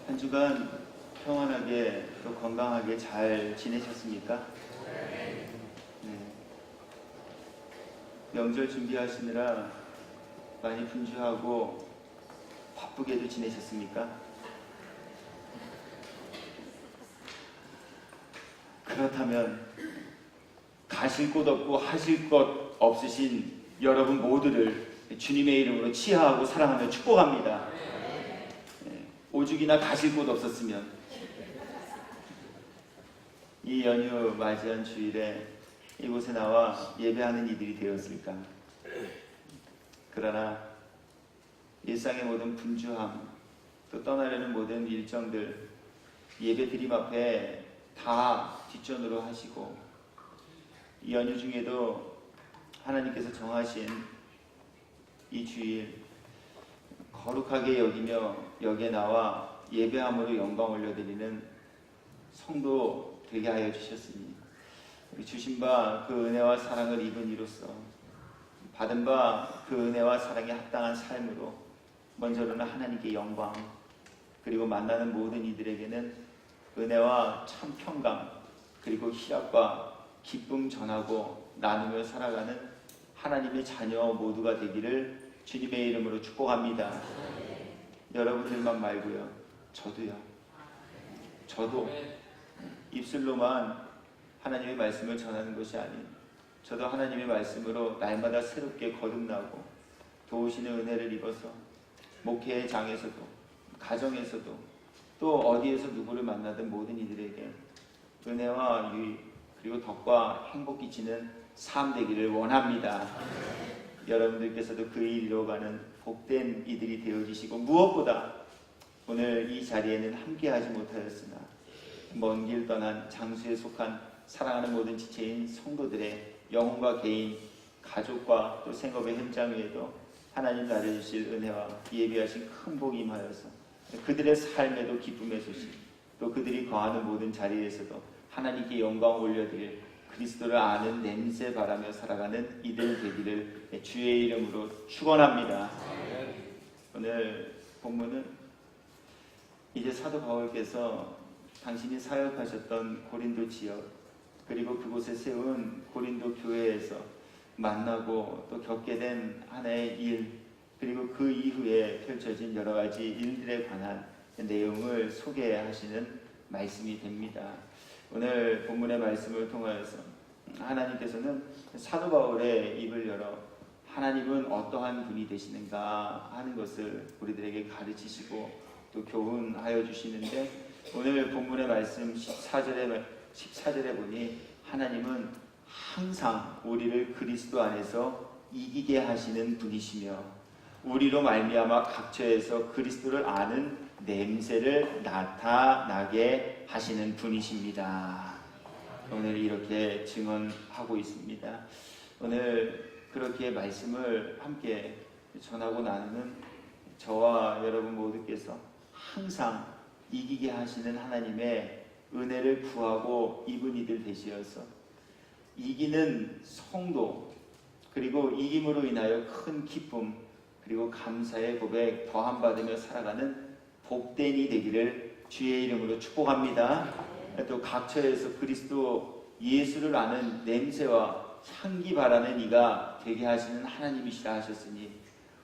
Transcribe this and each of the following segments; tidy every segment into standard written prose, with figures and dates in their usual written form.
한 주간 평안하게 또 건강하게 잘 지내셨습니까? 네. 명절 준비하시느라 많이 분주하고 바쁘게도 지내셨습니까? 그렇다면 가실 곳 없고 하실 것 없으신 여러분 모두를 주님의 이름으로 치하하고 사랑하며 축복합니다. 오죽이나 가실 곳 없었으면 이 연휴 맞이한 주일에 이곳에 나와 예배하는 이들이 되었을까? 그러나 일상의 모든 분주함, 또 떠나려는 모든 일정들 예배 드림 앞에 다 뒷전으로 하시고 이 연휴 중에도 하나님께서 정하신 이 주일 거룩하게 여기며 여기에 나와 예배함으로 영광 올려드리는 성도 되게 하여 주셨으니 주신 바 그 은혜와 사랑을 입은 이로써 받은 바 그 은혜와 사랑에 합당한 삶으로 먼저는 하나님께 영광, 그리고 만나는 모든 이들에게는 은혜와 참 평강, 그리고 희락과 기쁨 전하고 나누며 살아가는 하나님의 자녀 모두가 되기를 주님의 이름으로 축복합니다. 여러분들만 말고요, 저도 입술로만 하나님의 말씀을 전하는 것이 아닌 저도 하나님의 말씀으로 날마다 새롭게 거듭나고 도우시는 은혜를 입어서 목회의 장에서도 가정에서도 또 어디에서 누구를 만나든 모든 이들에게 은혜와 유익 그리고 덕과 행복이 지는 삶 되기를 원합니다. 여러분들께서도 그 일 이루어가는 복된 이들이 되어주시고 무엇보다 오늘 이 자리에는 함께하지 못하였으나 먼 길 떠난 장수에 속한 사랑하는 모든 지체인 성도들의 영혼과 개인, 가족과 또 생업의 현장 위에도 하나님 나눠주실 은혜와 예비하신 큰 복이 임하여서 그들의 삶에도 기쁨의 소식, 또 그들이 거하는 모든 자리에서도 하나님께 영광 올려드릴 그리스도를 아는 냄새 바라며 살아가는 이들 되기를 주의 이름으로 축원합니다. 오늘 본문은 이제 사도 바울께서 당신이 사역하셨던 고린도 지역 그리고 그곳에 세운 고린도 교회에서 만나고 또 겪게 된 하나의 일 그리고 그 이후에 펼쳐진 여러 가지 일들에 관한 내용을 소개하시는 말씀이 됩니다. 오늘 본문의 말씀을 통하여서 하나님께서는 사도 바울의 입을 열어 하나님은 어떠한 분이 되시는가 하는 것을 우리들에게 가르치시고 또 교훈하여 주시는데 오늘 본문의 말씀 14절에 보니 하나님은 항상 우리를 그리스도 안에서 이기게 하시는 분이시며 우리로 말미암아 각처에서 그리스도를 아는 냄새를 나타나게 하시는 분이십니다. 오늘 이렇게 증언하고 있습니다. 오늘 그렇게 말씀을 함께 전하고 나누는 저와 여러분 모두께서 항상 이기게 하시는 하나님의 은혜를 구하고 입은 이들 되시어서 이기는 성도 그리고 이김으로 인하여 큰 기쁨 그리고 감사의 고백 더함 받으며 살아가는 복된 이 되기를 주의 이름으로 축복합니다. 또 각처에서 그리스도 예수를 아는 냄새와 향기 바라는 이가 되게 하시는 하나님이시라 하셨으니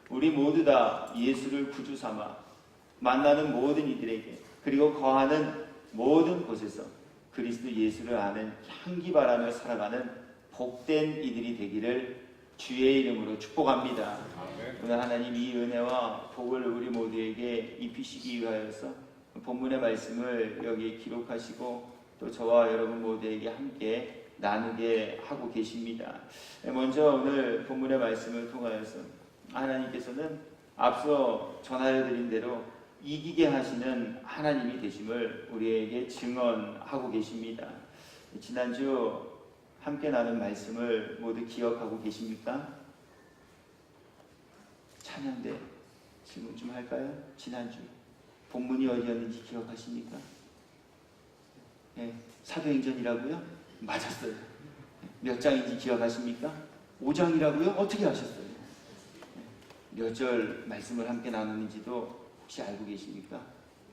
우리 모두 다 예수를 구주 삼아 만나는 모든 이들에게 그리고 거하는 모든 곳에서 그리스도 예수를 아는 향기 바라며 살아가는 복된 이들이 되기를 주의 이름으로 축복합니다. 오늘 하나님 이 은혜와 복을 우리 모두에게 입히시기 위하여서 본문의 말씀을 여기에 기록하시고 또 저와 여러분 모두에게 함께 나누게 하고 계십니다. 먼저 오늘 본문의 말씀을 통하여서 하나님께서는 앞서 전하여 드린 대로 이기게 하시는 하나님이 되심을 우리에게 증언하고 계십니다. 지난주 함께 나눈 말씀을 모두 기억하고 계십니까? 찬양대 질문 좀 할까요? 지난주 본문이 어디였는지 기억하십니까? 네, 사도행전이라고요? 맞았어요. 몇 장인지 기억하십니까? 5장이라고요? 어떻게 하셨어요? 몇 절 말씀을 함께 나누는지도 혹시 알고 계십니까?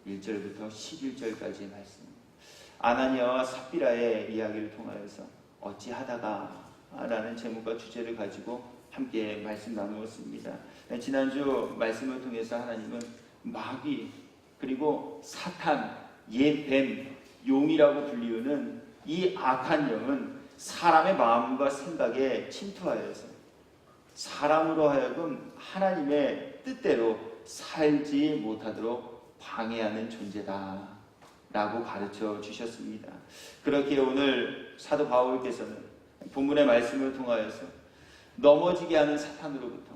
1절부터 11절까지의 말씀. 아나니아와 삽비라의 이야기를 통하여서 어찌하다가 라는 제목과 주제를 가지고 함께 말씀 나누었습니다. 지난주 말씀을 통해서 하나님은 마귀 그리고 사탄, 옛뱀, 용이라고 불리우는 이 악한 영은 사람의 마음과 생각에 침투하여서 사람으로 하여금 하나님의 뜻대로 살지 못하도록 방해하는 존재다 라고 가르쳐 주셨습니다. 그렇게 오늘 사도 바울께서는 본문의 말씀을 통하여서 넘어지게 하는 사탄으로부터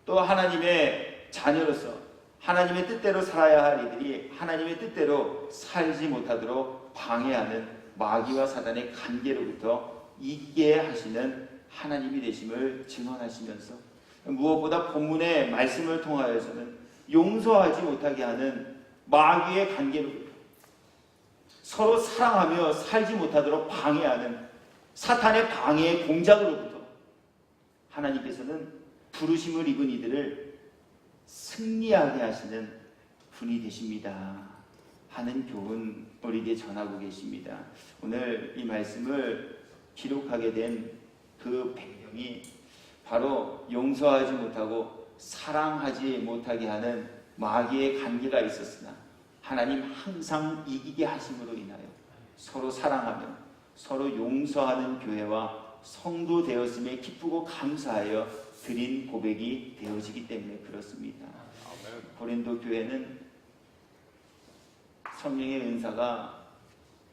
또 하나님의 자녀로서 하나님의 뜻대로 살아야 할 이들이 하나님의 뜻대로 살지 못하도록 방해하는 마귀와 사단의 관계로부터 이기게 하시는 하나님이 되심을 증언하시면서 무엇보다 본문의 말씀을 통하여서는 용서하지 못하게 하는 마귀의 관계로부터 서로 사랑하며 살지 못하도록 방해하는 사탄의 방해의 공작으로부터 하나님께서는 부르심을 입은 이들을 승리하게 하시는 분이 되십니다 하는 교훈 우리에게 전하고 계십니다. 오늘 이 말씀을 기록하게 된 그 배경이 바로 용서하지 못하고 사랑하지 못하게 하는 마귀의 관계가 있었으나 하나님 항상 이기게 하심으로 인하여 서로 사랑하며 서로 용서하는 교회와 성도 되었음에 기쁘고 감사하여 드린 고백이 되어지기 때문에 그렇습니다. 고린도 교회는 성령의 은사가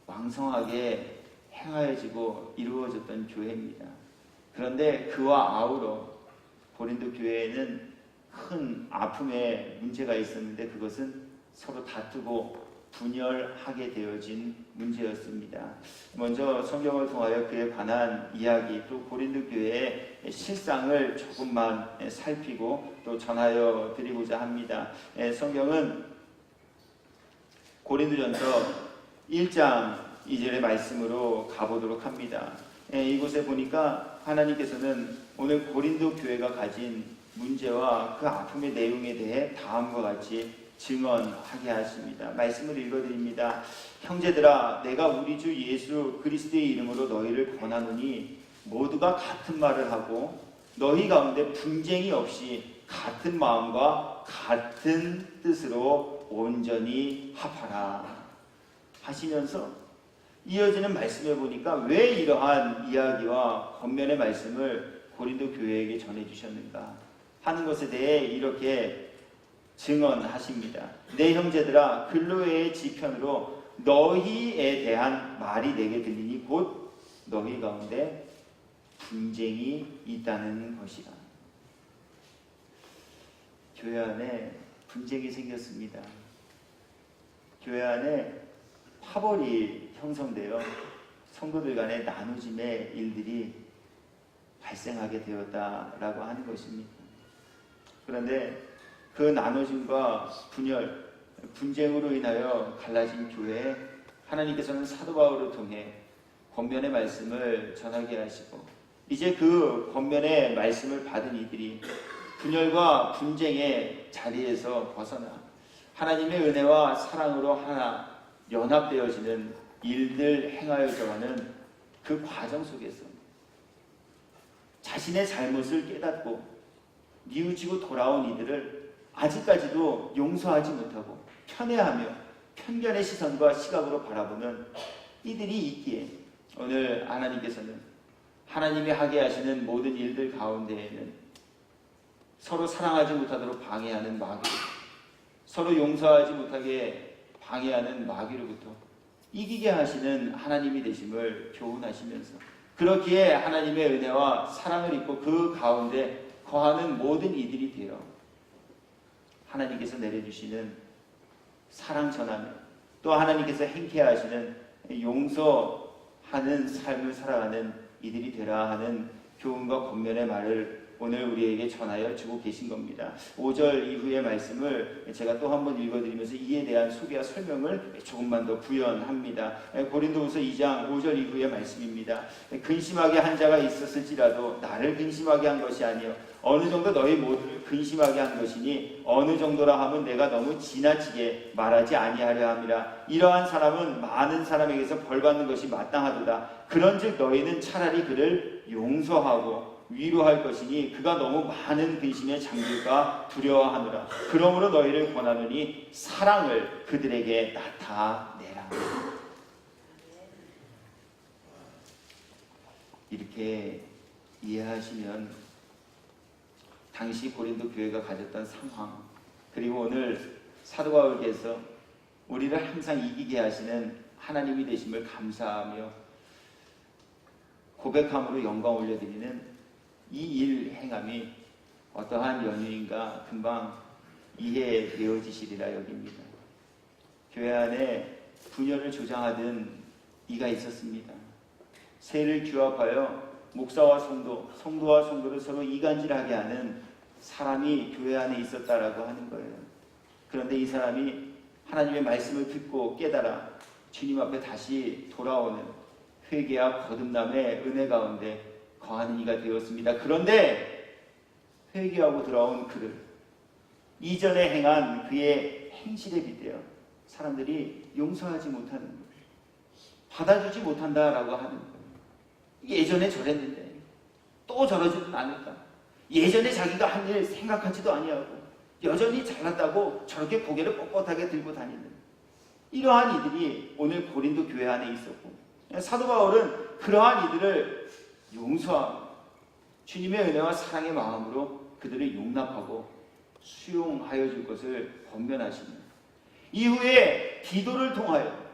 왕성하게 행하여지고 이루어졌던 교회입니다. 그런데 그와 아우러 고린도 교회에는 큰 아픔의 문제가 있었는데 그것은 서로 다투고 분열하게 되어진 문제였습니다. 먼저 성경을 통하여 그에 관한 이야기 또 고린도 교회의 실상을 조금만 살피고 또 전하여 드리고자 합니다. 성경은 고린도전서 1장 2절의 말씀으로 가보도록 합니다. 이곳에 보니까 하나님께서는 오늘 고린도 교회가 가진 문제와 그 아픔의 내용에 대해 다음과 같이 증언하게 하십니다. 말씀을 읽어드립니다. 형제들아 내가 우리 주 예수 그리스도의 이름으로 너희를 권하노니 모두가 같은 말을 하고 너희 가운데 분쟁이 없이 같은 마음과 같은 뜻으로 온전히 합하라 하시면서 이어지는 말씀에 보니까 왜 이러한 이야기와 권면의 말씀을 고린도 교회에게 전해주셨는가 하는 것에 대해 이렇게 증언하십니다. 내 형제들아 글로의 지편으로 너희에 대한 말이 내게 들리니 곧 너희 가운데 분쟁이 있다는 것이라. 교회 안에 분쟁이 생겼습니다. 교회 안에 파벌이 형성되어 성도들 간의 나누짐의 일들이 발생하게 되었다라고 하는 것입니다. 그런데 그 나누짐과 분열, 분쟁으로 인하여 갈라진 교회에 하나님께서는 사도 바울을 통해 권면의 말씀을 전하게 하시고 이제 그 권면의 말씀을 받은 이들이 분열과 분쟁의 자리에서 벗어나 하나님의 은혜와 사랑으로 하나 연합되어지는 일들 행하여져가는 그 과정 속에서 자신의 잘못을 깨닫고 뉘우치고 돌아온 이들을 아직까지도 용서하지 못하고 편애하며 편견의 시선과 시각으로 바라보는 이들이 있기에 오늘 하나님께서는 하나님이 하게 하시는 모든 일들 가운데에는 서로 사랑하지 못하도록 방해하는 마귀, 서로 용서하지 못하게 방해하는 마귀로부터 이기게 하시는 하나님이 되심을 교훈하시면서 그렇기에 하나님의 은혜와 사랑을 입고 그 가운데 거하는 모든 이들이 되어 하나님께서 내려주시는 사랑 전하며 또 하나님께서 행케 하시는 용서하는 삶을 살아가는 이들이 되라 하는 교훈과 권면의 말을 오늘 우리에게 전하여 주고 계신 겁니다. 5절 이후의 말씀을 제가 또 한번 읽어드리면서 이에 대한 소개와 설명을 조금만 더 부연합니다. 고린도후서 2장 5절 이후의 말씀입니다. 근심하게 한 자가 있었을지라도 나를 근심하게 한 것이 아니요 어느 정도 너희 모두를 근심하게 한 것이니 어느 정도라 하면 내가 너무 지나치게 말하지 아니하려 함이라. 이러한 사람은 많은 사람에게서 벌받는 것이 마땅하도다. 그런즉 너희는 차라리 그를 용서하고 위로할 것이니 그가 너무 많은 근심에 잠길까 두려워하노라. 그러므로 너희를 권하노니 사랑을 그들에게 나타내라. 이렇게 이해하시면 당시 고린도 교회가 가졌던 상황, 그리고 오늘 사도 바울께서 우리를 항상 이기게 하시는 하나님이 되심을 감사하며 고백함으로 영광 올려드리는 이 일 행함이 어떠한 연유인가 금방 이해되어지시리라 여깁니다. 교회 안에 분열을 조장하던 이가 있었습니다. 세를 규합하여 목사와 성도, 성도와 성도를 서로 이간질하게 하는 사람이 교회 안에 있었다라고 하는 거예요. 그런데 이 사람이 하나님의 말씀을 듣고 깨달아 주님 앞에 다시 돌아오는 회개와 거듭남의 은혜 가운데 거하는 이가 되었습니다. 그런데 회개하고 돌아온 그를 이전에 행한 그의 행실에 빗대어 사람들이 용서하지 못하는 거예요. 받아주지 못한다라고 하는 거예요. 예전에 저랬는데 또 저러지는 않을까? 예전에 자기가 한 일 생각하지도 아니하고 여전히 잘났다고 저렇게 고개를 뻣뻣하게 들고 다니는 이러한 이들이 오늘 고린도 교회 안에 있었고, 사도 바울은 그러한 이들을 용서하고 주님의 은혜와 사랑의 마음으로 그들을 용납하고 수용하여 줄 것을 권면하십니다. 이후에 기도를 통하여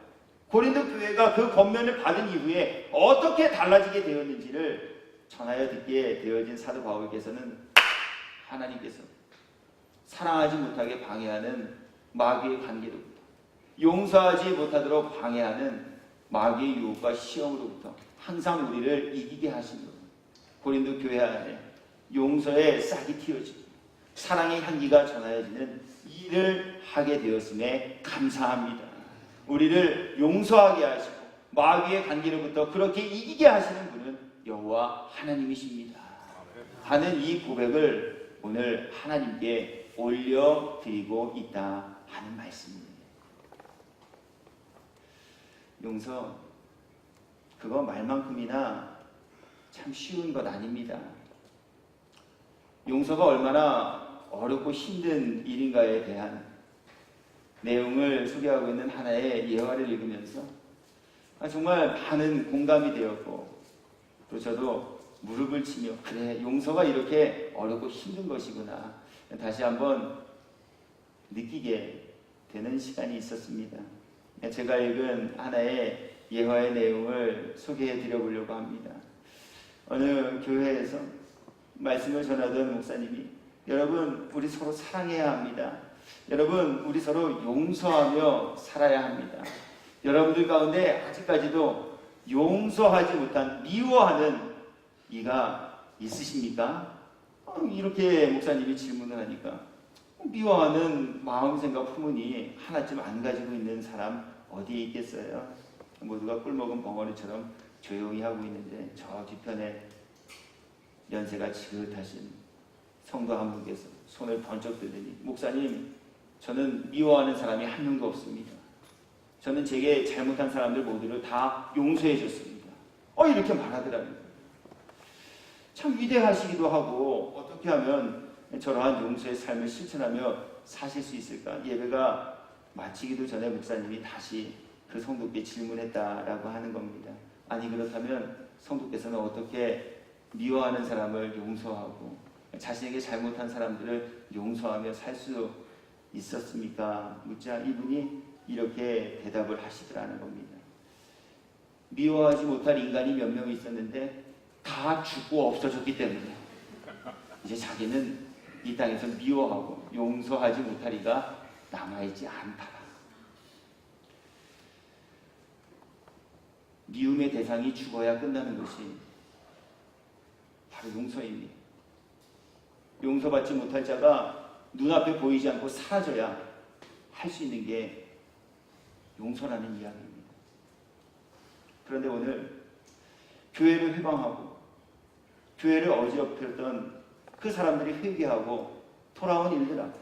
고린도 교회가 그 권면을 받은 이후에 어떻게 달라지게 되었는지를 전하여 듣게 되어진 사도 바울께서는 하나님께서 사랑하지 못하게 방해하는 마귀의 관계로부터, 용서하지 못하도록 방해하는 마귀의 유혹과 시험으로부터 항상 우리를 이기게 하신 것. 고린도 교회 안에 용서의 싹이 틔어지고 사랑의 향기가 전하여지는 일을 하게 되었음에 감사합니다. 우리를 용서하게 하시고 마귀의 관계로부터 그렇게 이기게 하시는 분은 여호와 하나님이십니다 하는 이 고백을 오늘 하나님께 올려드리고 있다 하는 말씀입니다. 용서, 그거 말만큼이나 참 쉬운 것 아닙니다. 용서가 얼마나 어렵고 힘든 일인가에 대한 내용을 소개하고 있는 하나의 예화를 읽으면서 정말 많은 공감이 되었고, 또 저도 무릎을 치며 그래, 용서가 이렇게 어렵고 힘든 것이구나 다시 한번 느끼게 되는 시간이 있었습니다. 제가 읽은 하나의 예화의 내용을 소개해 드려보려고 합니다. 어느 교회에서 말씀을 전하던 목사님이, 여러분 우리 서로 사랑해야 합니다. 여러분 우리 서로 용서하며 살아야 합니다. 여러분들 가운데 아직까지도 용서하지 못한, 미워하는 이가 있으십니까? 이렇게 목사님이 질문을 하니까 미워하는 마음 생각 품으니 하나쯤 안 가지고 있는 사람 어디에 있겠어요? 모두가 꿀먹은 벙어리처럼 조용히 하고 있는데 저 뒤편에 연세가 지긋하신 성도 한 분께서 손을 번쩍 들더니, 목사님 저는 미워하는 사람이 한 명도 없습니다. 저는 제게 잘못한 사람들 모두를 다 용서해 줬습니다. 이렇게 말하더라고요. 참 위대하시기도 하고, 어떻게 하면 저러한 용서의 삶을 실천하며 사실 수 있을까? 예배가 마치기도 전에 목사님이 다시 그 성도께 질문했다라고 하는 겁니다. 아니 그렇다면 성도께서는 어떻게 미워하는 사람을 용서하고 자신에게 잘못한 사람들을 용서하며 살 수 있었습니까? 묻자 이분이 이렇게 대답을 하시더라는 겁니다. 미워하지 못할 인간이 몇 명 있었는데 다 죽고 없어졌기 때문에 이제 자기는 이 땅에서 미워하고 용서하지 못할 이가 남아있지 않다라. 미움의 대상이 죽어야 끝나는 것이 바로 용서입니다. 용서받지 못할 자가 눈앞에 보이지 않고 사라져야 할 수 있는 게 용서라는 이야기입니다. 그런데 오늘 교회를 회방하고 교회를 어지럽혔던 그 사람들이 회개하고 돌아온 일들 앞에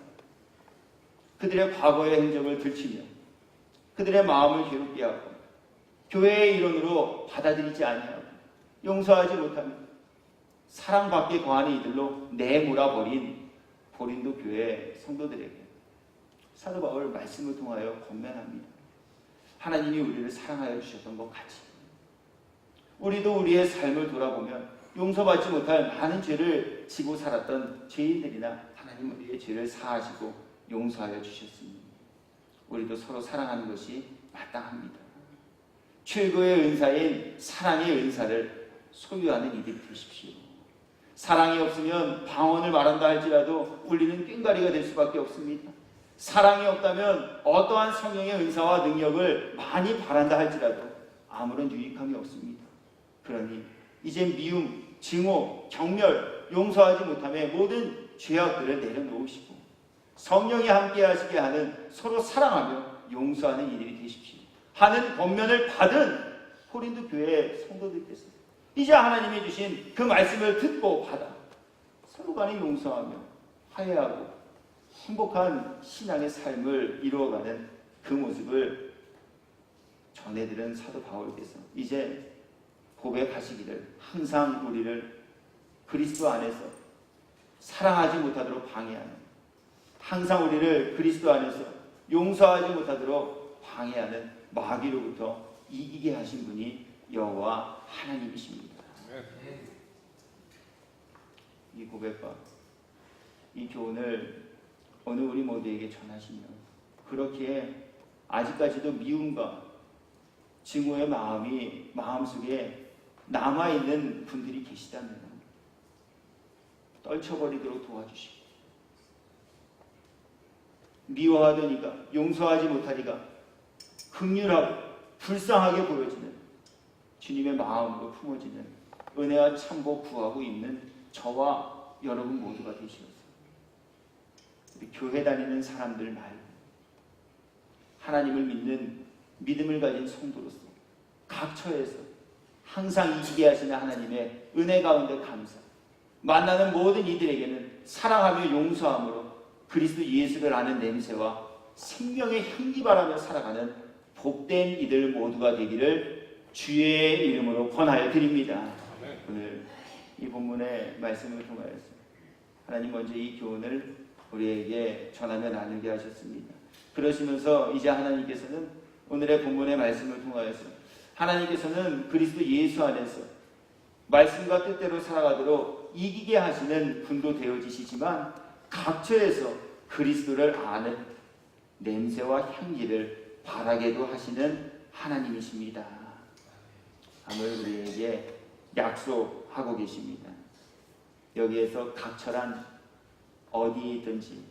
그들의 과거의 행적을 들추며 그들의 마음을 괴롭게 하고 교회의 일원으로 받아들이지 아니하고 용서하지 못하며 사랑밖에 거하는 이들로 내몰아버린 고린도 교회 성도들에게 사도 바울 말씀을 통하여 권면합니다. 하나님이 우리를 사랑하여 주셨던 것 같이 우리도 우리의 삶을 돌아보면 용서받지 못할 많은 죄를 지고 살았던 죄인들이나 하나님 우리의 죄를 사하시고 용서하여 주셨습니다. 우리도 서로 사랑하는 것이 마땅합니다. 최고의 은사인 사랑의 은사를 소유하는 이들이 되십시오. 사랑이 없으면 방언을 말한다 할지라도 우리는 꽹가리가 될 수밖에 없습니다. 사랑이 없다면 어떠한 성령의 은사와 능력을 많이 바란다 할지라도 아무런 유익함이 없습니다. 그러니 이제 미움, 증오, 경멸, 용서하지 못함에 모든 죄악들을 내려놓으시고 성령이 함께 하시게 하는 서로 사랑하며 용서하는 일들이 되십시오. 하는 권면을 받은 고린도 교회 성도들께서 이제 하나님이 주신 그 말씀을 듣고 받아 서로 간에 용서하며 화해하고 행복한 신앙의 삶을 이루어가는 그 모습을 전해들은 사도 바울께서 이제 고백하시기를 항상 우리를 그리스도 안에서 사랑하지 못하도록 방해하는, 항상 우리를 그리스도 안에서 용서하지 못하도록 방해하는 마귀로부터 이기게 하신 분이 여호와 하나님이십니다. 이 고백과 이 교훈을 오늘 우리 모두에게 전하시며 그렇게 아직까지도 미움과 증오의 마음이 마음속에 남아있는 분들이 계시다면 떨쳐버리도록 도와주시고 미워하더니가 용서하지 못하리가 긍휼하고 불쌍하게 보여지는 주님의 마음으로 품어지는 은혜와 참고 구하고 있는 저와 여러분 모두가 되시옵소서. 우리 교회 다니는 사람들 말고 하나님을 믿는 믿음을 가진 성도로서 각 처에서 항상 이기게 하시는 하나님의 은혜 가운데 감사, 만나는 모든 이들에게는 사랑하며 용서함으로 그리스도 예수를 아는 냄새와 생명의 향기 바라며 살아가는 복된 이들 모두가 되기를 주의 이름으로 권하여 드립니다. 오늘 이 본문의 말씀을 통하여서 하나님 먼저 이 교훈을 우리에게 전하며 나누게 하셨습니다. 그러시면서 이제 하나님께서는 오늘의 본문의 말씀을 통하여서 하나님께서는 그리스도 예수 안에서 말씀과 뜻대로 살아가도록 이기게 하시는 분도 되어지시지만 각처에서 그리스도를 아는 냄새와 향기를 바라게도 하시는 하나님이십니다. 함을 우리에게 약속하고 계십니다. 여기에서 각처란 어디에 있든지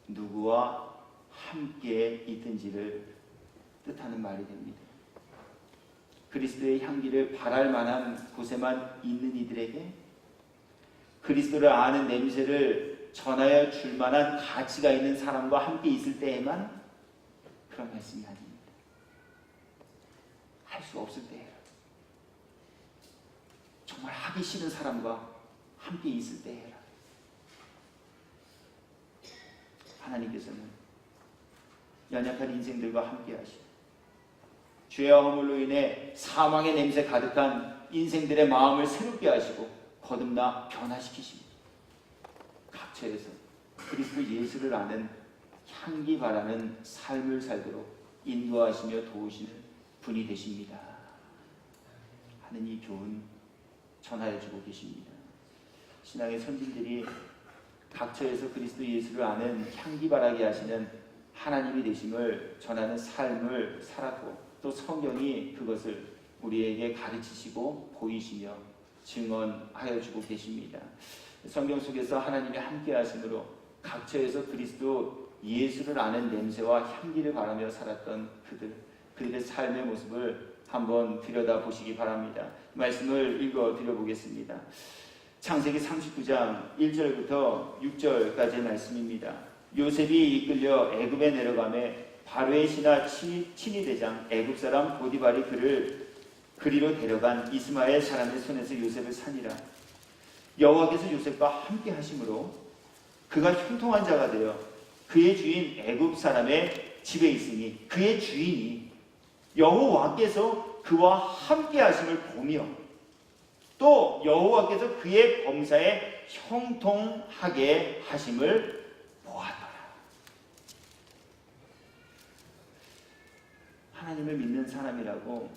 누구와 함께 있든지를 뜻하는 말이 됩니다. 그리스도의 향기를 바랄 만한 곳에만 있는 이들에게 그리스도를 아는 냄새를 전하여 줄 만한 가치가 있는 사람과 함께 있을 때에만 그런 말씀이 아닙니다. 할 수 없을 때에 정말 하기 싫은 사람과 함께 있을 때에라. 하나님께서는 연약한 인생들과 함께 하시고 죄와 허물로 인해 사망의 냄새 가득한 인생들의 마음을 새롭게 하시고 거듭나 변화시키십니다. 각처에서 그리스도 예수를 아는 향기 바라는 삶을 살도록 인도하시며 도우시는 분이 되십니다. 하는 이 교훈 전하여 주고 계십니다. 신앙의 선진들이 각처에서 그리스도 예수를 아는 향기 바라게 하시는 하나님이 되심을 전하는 삶을 살았고 또 성경이 그것을 우리에게 가르치시고 보이시며 증언하여 주고 계십니다. 성경 속에서 하나님이 함께 하심으로 각처에서 그리스도 예수를 아는 냄새와 향기를 바라며 살았던 그들의 삶의 모습을 한번 들여다보시기 바랍니다. 말씀을 읽어 드려보겠습니다. 창세기 39장 1절부터 6절까지의 말씀입니다. 요셉이 이끌려 애굽에 내려가매 바로의 신하 친위 대장 애굽 사람 보디발이 그를 그리로 데려간 이스마엘 사람의 손에서 요셉을 산이라. 여호와께서 요셉과 함께 하심으로 그가 형통한 자가 되어 그의 주인 애굽 사람의 집에 있으니 그의 주인이 여호와께서 그와 함께 하심을 보며 또 여호와께서 그의 범사에 형통하게 하심을 보았더라. 하나님을 믿는 사람이라고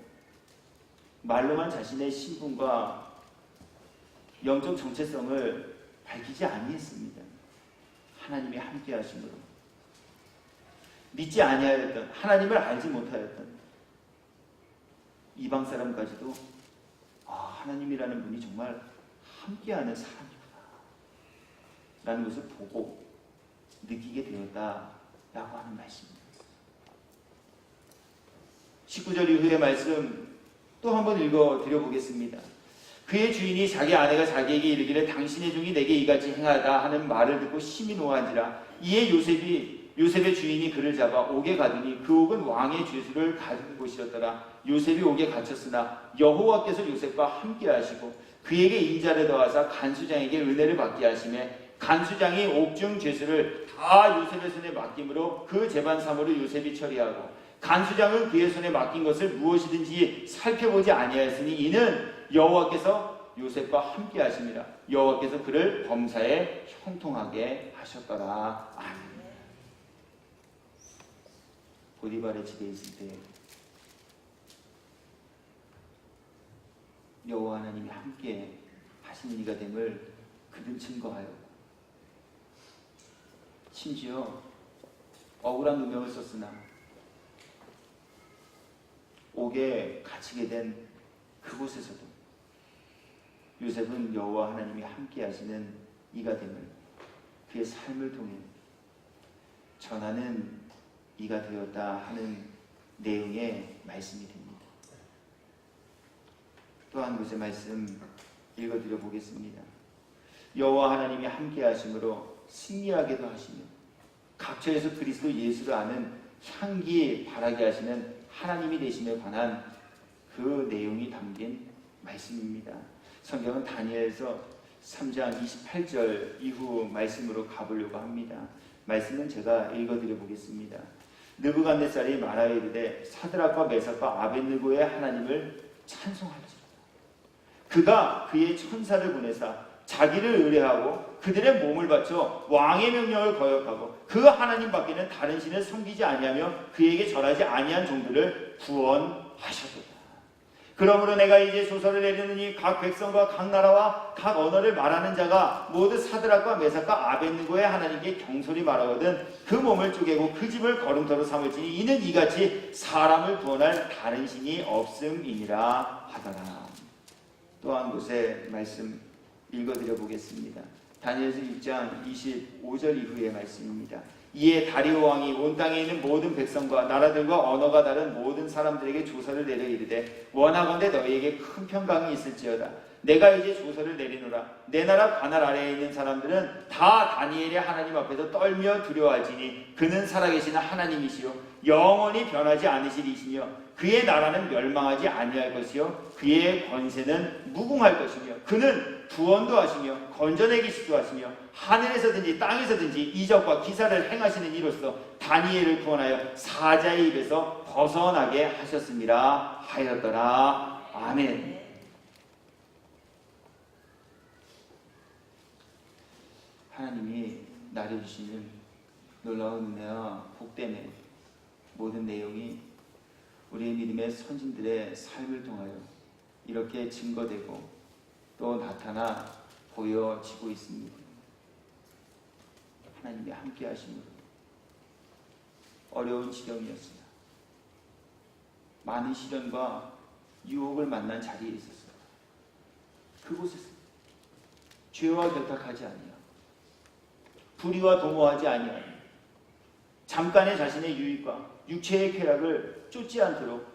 말로만 자신의 신분과 영적 정체성을 밝히지 아니했습니다. 하나님이 함께 하심으로 믿지 아니하였던, 하나님을 알지 못하였던 이방 사람까지도 하나님이라는 분이 정말 함께하는 사람이구나 라는 것을 보고 느끼게 되었다라고 하는 말씀입니다. 19절 이후의 말씀 또 한번 읽어드려보겠습니다. 그의 주인이 자기 아내가 자기에게 이르기를 당신의 종이 내게 이같이 행하다 하는 말을 듣고 심히 노한지라. 이에 요셉의 주인이 그를 잡아 옥에 가두니 그 옥은 왕의 죄수를 가둔 곳이었더라. 요셉이 옥에 갇혔으나 여호와께서 요셉과 함께 하시고 그에게 인자를 더하사 간수장에게 은혜를 받게 하시매 간수장이 옥중 죄수를 다 요셉의 손에 맡김으로 그 재반 사물을 요셉이 처리하고 간수장은 그의 손에 맡긴 것을 무엇이든지 살펴보지 아니하였으니 이는 여호와께서 요셉과 함께 하심이라. 여호와께서 그를 범사에 형통하게 하셨더라. 아멘. 보디발의 집에 있을 때 여호와 하나님이 함께 하시는 이가 됨을 그는 증거하였고 심지어 억울한 누명을 썼으나 옥에 갇히게 된 그곳에서도 요셉은 여호와 하나님이 함께 하시는 이가 됨을 그의 삶을 통해 전하는 이가 되었다 하는 내용의 말씀이 됩니다. 또 한 곳의 말씀 읽어드려 보겠습니다. 여호와 하나님이 함께 하심으로 승리하게도 하시며 각처에서 그리스도 예수를 아는 향기 바라게 하시는 하나님이 되심에 관한 그 내용이 담긴 말씀입니다. 성경은 다니엘서 3장 28절 이후 말씀으로 가보려고 합니다. 말씀은 제가 읽어드려 보겠습니다. 느부갓네살이 말하여 이르되 사드락과 메삭과 아벳느고의 하나님을 찬송할지로다. 그가 그의 천사를 보내사 자기를 의뢰하고 그들의 몸을 바쳐 왕의 명령을 거역하고 그 하나님 밖에는 다른 신을 섬기지 아니하며 그에게 절하지 아니한 종들을 구원하셨도다. 그러므로 내가 이제 조서를 내리느니 각 백성과 각 나라와 각 언어를 말하는 자가 모두 사드락과 메삭과 아벳느고의 하나님께 경솔히 말하거든 그 몸을 쪼개고 그 집을 거름터로 삼을지니 이는 이같이 사람을 구원할 다른 신이 없음이니라 하더라. 또 한 곳의 말씀 읽어드려 보겠습니다. 다니엘서 6장 25절 이후의 말씀입니다. 이에 다리오 왕이 온 땅에 있는 모든 백성과 나라들과 언어가 다른 모든 사람들에게 조서를 내려 이르되 원하건대 너희에게 큰 평강이 있을지어다. 내가 이제 조서를 내리노라. 내 나라 관할 아래에 있는 사람들은 다 다니엘의 하나님 앞에서 떨며 두려워할지니 그는 살아계시는 하나님이시요 영원히 변하지 않으시리시며 그의 나라는 멸망하지 아니할 것이요 그의 권세는 무궁할 것이며 그는 구원도 하시며 건져내기시도 하시며 하늘에서든지 땅에서든지 이적과 기사를 행하시는 이로써 다니엘을 구원하여 사자의 입에서 벗어나게 하셨습니다 하였더라. 아멘. 하나님이 나려주시는 놀라운 은혜와 복됨의 모든 내용이 우리의 믿음의 선진들의 삶을 통하여 이렇게 증거되고 또 나타나 보여지고 있습니다. 하나님이 함께 하심으로 어려운 지경이었으나 많은 시련과 유혹을 만난 자리에 있었어요. 그곳에서 죄와 결탁하지 아니하고 불의와 도모하지 아니하고 잠깐의 자신의 유익과 육체의 쾌락을 쫓지 않도록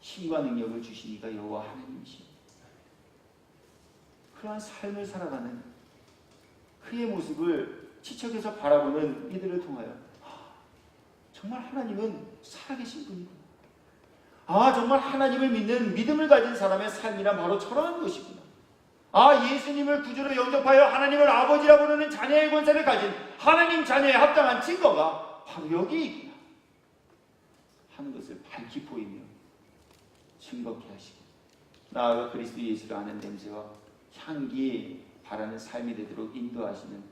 힘과 능력을 주신 이가 여호와 하나님이십니다. 그러한 삶을 살아가는 그의 모습을 지척에서 바라보는 이들을 통하여 정말 하나님은 살아계신 분이구나. 정말 하나님을 믿는 믿음을 가진 사람의 삶이란 바로 저러한 것이구나. 예수님을 구주로 영접하여 하나님을 아버지라 부르는 자녀의 권세를 가진 하나님 자녀에 합당한 증거가 바로 여기 있구나 하는 것을 밝히 보이며 증거케 하시고, 나아가 그리스도 예수를 아는 냄새와 향기 바라는 삶이 되도록 인도하시는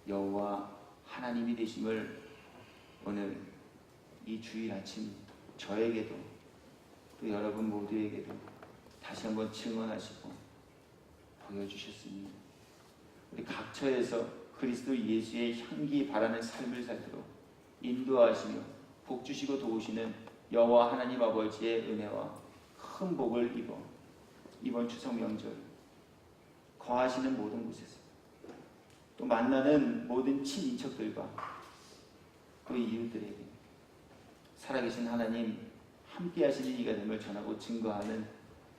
여호와 하나님이 되심을 오늘 이 주일 아침 저에게도 또 여러분 모두에게도 다시 한번 증언하시고 보여주셨으니, 우리 각처에서 그리스도 예수의 향기 바라는 삶을 살도록 인도하시며 복주시고 도우시는 여호와 하나님 아버지의 은혜와 큰 복을 입어 이번 추석 명절 거하시는 모든 곳에서 또 만나는 모든 친인척들과 또 이웃들에게 살아계신 하나님 함께 하시는 이가 됨을 전하고 증거하는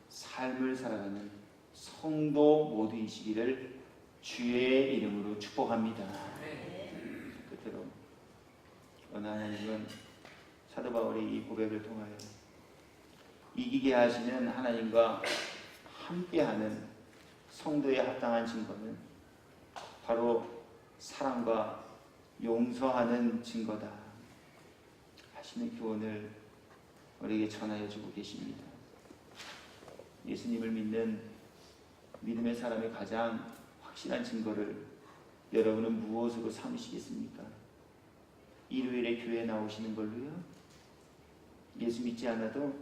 삶을 살아가는 성도 모두이시기를 주의 이름으로 축복합니다. 끝으로 어느 하나님은 사도 바울이 이 고백을 통하여 이기게 하시는 하나님과 함께하는 성도에 합당한 증거는 바로 사랑과 용서하는 증거다 하시는 교훈을 우리에게 전하여 주고 계십니다. 예수님을 믿는 믿음의 사람의 가장 확실한 증거를 여러분은 무엇으로 삼으시겠습니까? 일요일에 교회 나오시는 걸로요? 예수 믿지 않아도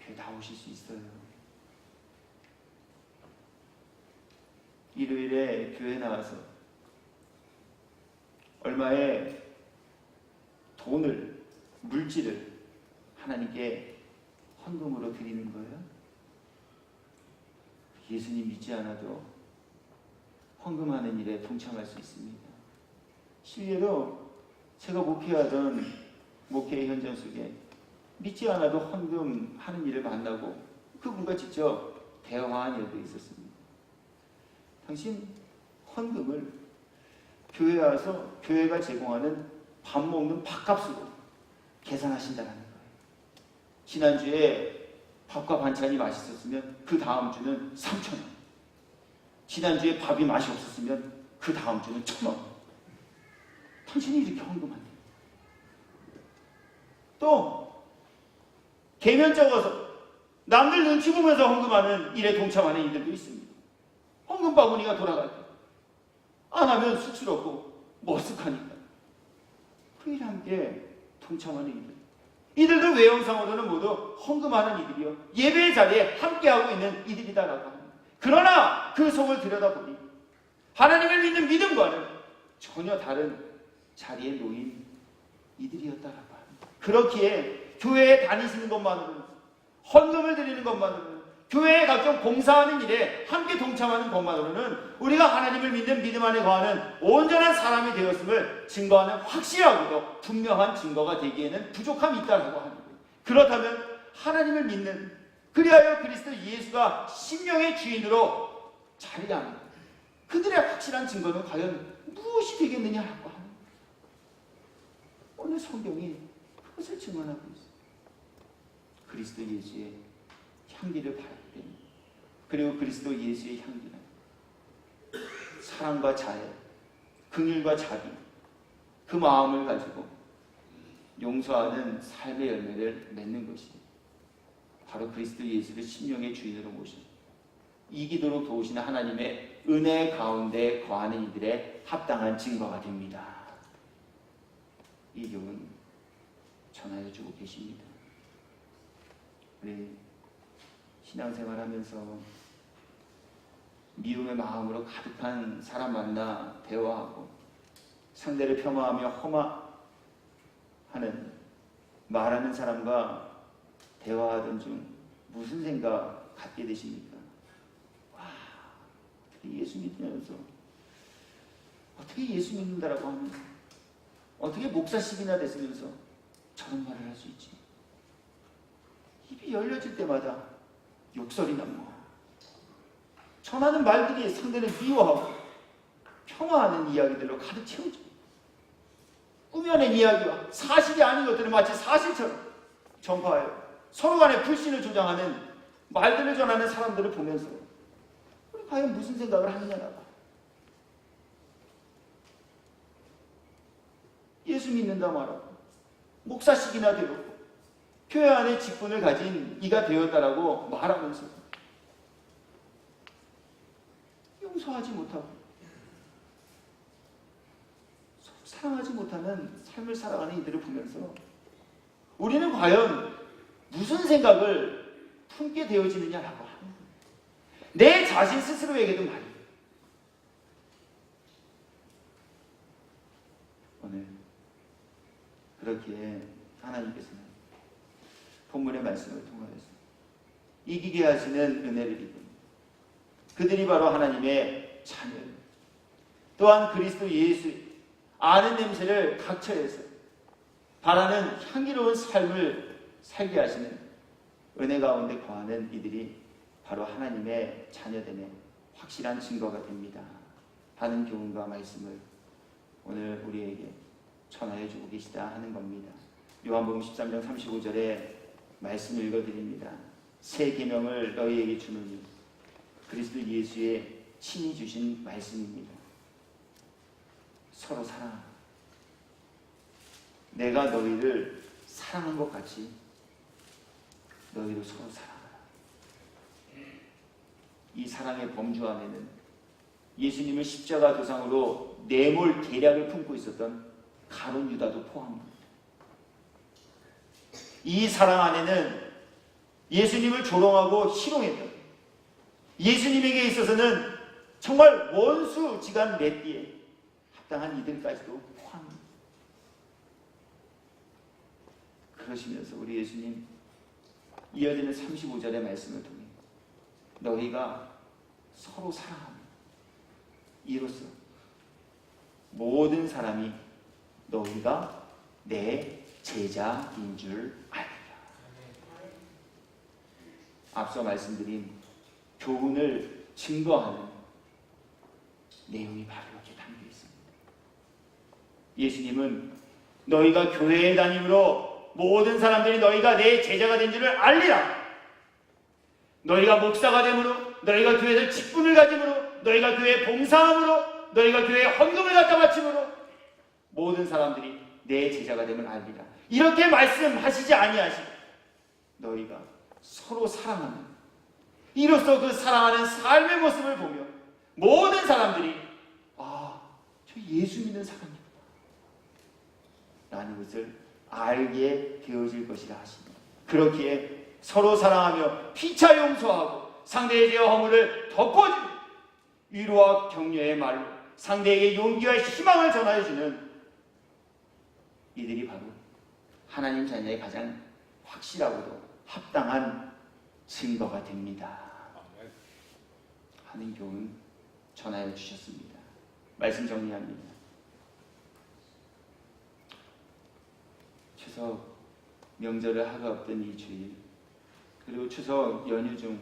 교회 나오실 수 있어요. 일요일에 교회 나와서 얼마의 돈을, 물질을 하나님께 헌금으로 드리는 거예요? 예수님 믿지 않아도 헌금하는 일에 동참할 수 있습니다. 실례로 제가 목회하던 목회의 현장 속에 믿지 않아도 헌금하는 일을 만나고 그분과 직접 대화한 일도 있었습니다. 당신 헌금을 교회에 와서 교회가 제공하는 밥 먹는 밥값으로 계산하신다는 거예요. 지난주에 밥과 반찬이 맛있었으면 그 다음 주는 3,000원. 지난주에 밥이 맛이 없었으면 그 다음 주는 1,000원. 당신이 이렇게 헌금한대요. 또 계면 적어서 남들 눈치 보면서 헌금하는 일에 동참하는 이들도 있습니다. 헌금 바구니가 돌아갈 때 안 하면 쑥스럽고 머쓱하니까 그 일에 함께 동참하는 이들, 이들도 외형상으로는 모두 헌금하는 이들이요, 예배의 자리에 함께하고 있는 이들이다라고 합니다. 그러나 그 속을 들여다보니 하나님을 믿는 믿음과는 전혀 다른 자리에 놓인 이들이었다라고 합니다. 그렇기에 교회에 다니시는 것만으로는, 헌금을 드리는 것만으로는, 교회에 각종 봉사하는 일에 함께 동참하는 것만으로는 우리가 하나님을 믿는 믿음 안에 거하는 온전한 사람이 되었음을 증거하는 확실하고도 분명한 증거가 되기에는 부족함이 있다고 합니다. 그렇다면 하나님을 믿는, 그리하여 그리스도 예수가 심령의 주인으로 자리하는 그들의 확실한 증거는 과연 무엇이 되겠느냐라고 합니다. 오늘 성경이 그것을 증언하고 있습니다. 그리스도 예수의 향기를 바라기 때문에. 그리고 그리스도 예수의 향기는 사랑과 자애, 긍휼과 자비, 그 마음을 가지고 용서하는 삶의 열매를 맺는 것이 바로 그리스도 예수를 심령의 주인으로 모신, 이기도록 도우시는 하나님의 은혜 가운데 거하는 이들의 합당한 증거가 됩니다. 이 교훈 전하여 주고 계십니다. 우리 신앙생활하면서 미움의 마음으로 가득한 사람 만나 대화하고 상대를 폄하하며 험하는 말하는 사람과 대화하던 중 무슨 생각 갖게 되십니까? 와, 어떻게 예수 믿으면서, 어떻게 예수 믿는다라고 하면서, 어떻게 목사식이나 됐으면서 저런 말을 할 수 있지? 입이 열려질 때마다 욕설이나 뭐 전하는 말들이 상대를 미워하고 평화하는 이야기들로 가득 채우죠. 꾸며낸 이야기와 사실이 아닌 것들을 마치 사실처럼 전파하여 서로 간에 불신을 조장하는 말들을 전하는 사람들을 보면서 우리 과연 무슨 생각을 하느냐나 봐. 예수 믿는다 말하고 목사식이나 되었고 교회 안에 직분을 가진 이가 되었다라고 말하면서 용서하지 못하고 사랑하지 못하는 삶을 살아가는 이들을 보면서 우리는 과연 무슨 생각을 품게 되어지느냐라고 하는 거예요. 내 자신 스스로에게도 말이에요. 오늘 그렇기에 하나님께서는 본문의 말씀을 통하여서 이기게 하시는 은혜를 입은 그들이 바로 하나님의 자녀예요. 또한 그리스도 예수 아는 냄새를 각처에서 바라는 향기로운 삶을 살게 하시는 은혜 가운데 거하는 이들이 바로 하나님의 자녀됨의 확실한 증거가 됩니다 하는 교훈과 말씀을 오늘 우리에게 전하여 주고 계시다 하는 겁니다. 요한복음 13장 35절에 말씀을 읽어드립니다. 새 계명을 너희에게 주노니 그리스도 예수의 친히 주신 말씀입니다. 서로 사랑하라. 내가 너희를 사랑한 것 같이 너희도 서로 사랑하라. 이 사랑의 범주 안에는 예수님을 십자가 도상으로 내몰 계략을 품고 있었던 가룟 유다도 포함합니다. 이 사랑 안에는 예수님을 조롱하고 희롱했던 예수님에게 있어서는 정말 원수지간 맷띠에 합당한 이들까지도 포함합니다. 그러시면서 우리 예수님 이어지는 35절의 말씀을 통해 너희가 서로 사랑하며 이로써 모든 사람이 너희가 내 제자인 줄 알리라. 앞서 말씀드린 교훈을 증거하는 내용이 바로 이렇게 담겨 있습니다. 예수님은 너희가 교회에 다님으로 모든 사람들이 너희가 내 제자가 된 줄을 알리라. 너희가 목사가 됨으로, 너희가 교회에서 직분을 가짐으로, 너희가 교회에 봉사함으로, 너희가 교회에 헌금을 갖다 바침으로 모든 사람들이 내 제자가 됨을 알리라. 이렇게 말씀하시지 아니하시고 너희가 서로 사랑하는 이로써 그 사랑하는 삶의 모습을 보며 모든 사람들이 저 예수 믿는 사람이구나 라는 것을 알게 되어질 것이라 하시니 그렇기에 서로 사랑하며 피차 용서하고 상대의 죄와 허물을 덮어주고 위로와 격려의 말로 상대에게 용기와 희망을 전하여 주는 이들이 바로 하나님 자녀의 가장 확실하고도 합당한 증거가 됩니다 하는 교훈 전하여 주셨습니다. 말씀 정리합니다. 추석 명절을 하루 앞둔 이 주일 그리고 추석 연휴 중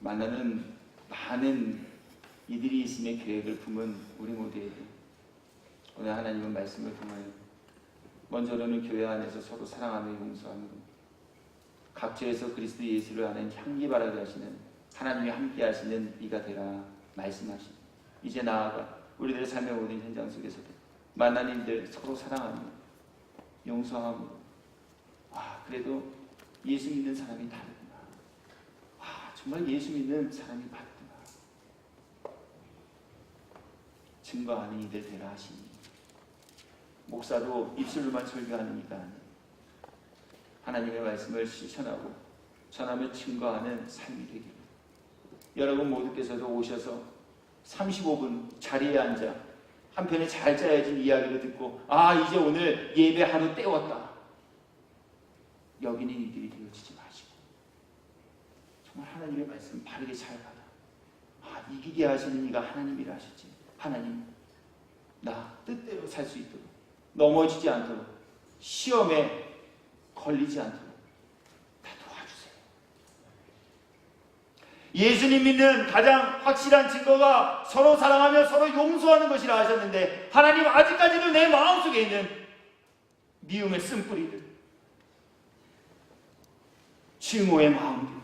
만나는 많은 이들이 있음의 계획을 품은 우리 모두에게 오늘 하나님의 말씀을 통하여 먼저로는 교회 안에서 서로 사랑하며 용서하는 것 각처에서 그리스도 예수를 아는 향기 바라게 하시는 하나님이 함께 하시는 이가 되라 말씀하시니 이제 나아가 우리들의 삶의 모든 현장 속에서도 만나는 이들 서로 사랑하며 용서하며 그래도 예수 믿는 사람이 다르구나. 정말 예수 믿는 사람이 맞구나. 증거하는 이들 되라 하시니 목사도 입술로만 설교하는 이가 아니에요. 하나님의 말씀을 실천하고 전하며 증거하는 삶이 되기를 여러분 모두께서도 오셔서 35분 자리에 앉아 한편에 잘 짜여진 이야기를 듣고 이제 오늘 예배 하루 때웠다 여기는 이들이 되어지지 마시고 정말 하나님의 말씀 바르게 잘 받아 이기게 하시는 이가 하나님이라 하셨지. 하나님 나 뜻대로 살 수 있도록 넘어지지 않도록 시험에 걸리지 않도록 다 도와주세요. 예수님 믿는 가장 확실한 증거가 서로 사랑하며 서로 용서하는 것이라 하셨는데, 하나님 아직까지도 내 마음속에 있는 미움의 쓴뿌리들, 증오의 마음들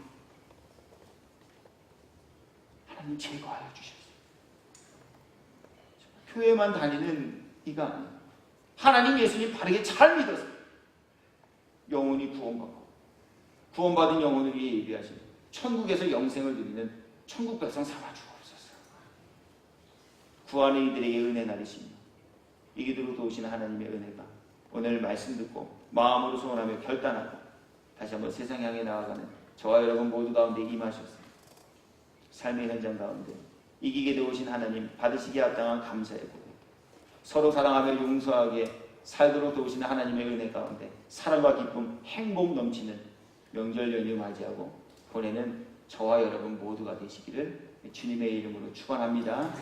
하나님 제거하여 주셨어요. 교회만 다니는 이가 아니에요. 하나님 예수님 바르게 잘 믿어서 영혼이 구원받고 구원받은 영혼을 위해 예비하신 천국에서 영생을 누리는 천국 백성 삼아 주옵소서. 구하는 이들에게 은혜 나리시며 이기도록 도우시는 하나님의 은혜가 오늘 말씀 듣고 마음으로 소원하며 결단하고 다시 한번 세상 향해 나아가는 저와 여러분 모두 가운데 임하셨습니다. 삶의 현장 가운데 이기게 도우신 하나님 받으시기에 합당한 감사의 고백, 서로 사랑하며 용서하게 살도록 도우시는 하나님의 은혜 가운데 사랑과 기쁨, 행복 넘치는 명절 연휴 맞이하고 보내는 저와 여러분 모두가 되시기를 주님의 이름으로 축원합니다.